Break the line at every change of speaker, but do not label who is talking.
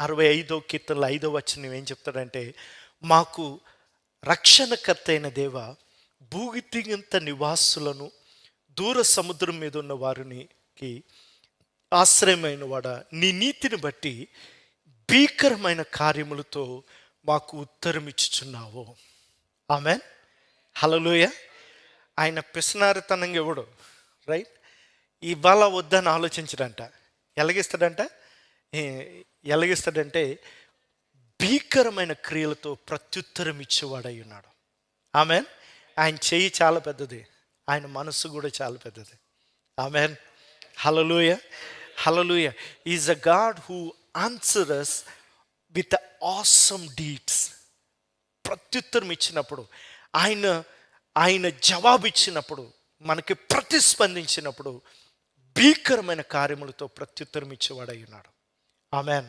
65 5వ వచనం ఏం చెప్తాడంటే, మాకు రక్షణకర్త అయిన దేవ, భూగితిగంత నివాసులను, దూర సముద్రం మీద ఉన్న వారికి ఆశ్రయమైన వాడ, నీ నీతిని బట్టి భీకరమైన కార్యములతో మాకు ఉత్తరం ఇచ్చుచున్నావు. ఆమేన్, హల్లెలూయా. ఆయన పిసినారితనంగా ఇవ్వడు, రైట్? ఇవాళ వద్దని ఆలోచించడంట. ఎలాగిస్తాడంట? ఎలాగిస్తాడంటే భీకరమైన క్రియలతో ప్రత్యుత్తరం ఇచ్చేవాడై ఉన్నాడు. ఆమేన్. ఆయన చెయ్యి చాలా పెద్దది, ఆయన మనస్సు కూడా చాలా పెద్దది. Amen, hallelujah, hallelujah. Is a God who answers us with awesome deeds. ప్రత్యుత్తరం ఇచ్చినప్పుడు, ఆయన జవాబు ఇచ్చినప్పుడు, మనకి ప్రతిస్పందించినప్పుడు భీకరమైన కార్యములతో ప్రత్యుత్తరం ఇచ్చేవాడై ఉన్నాడు. ఆమేన్.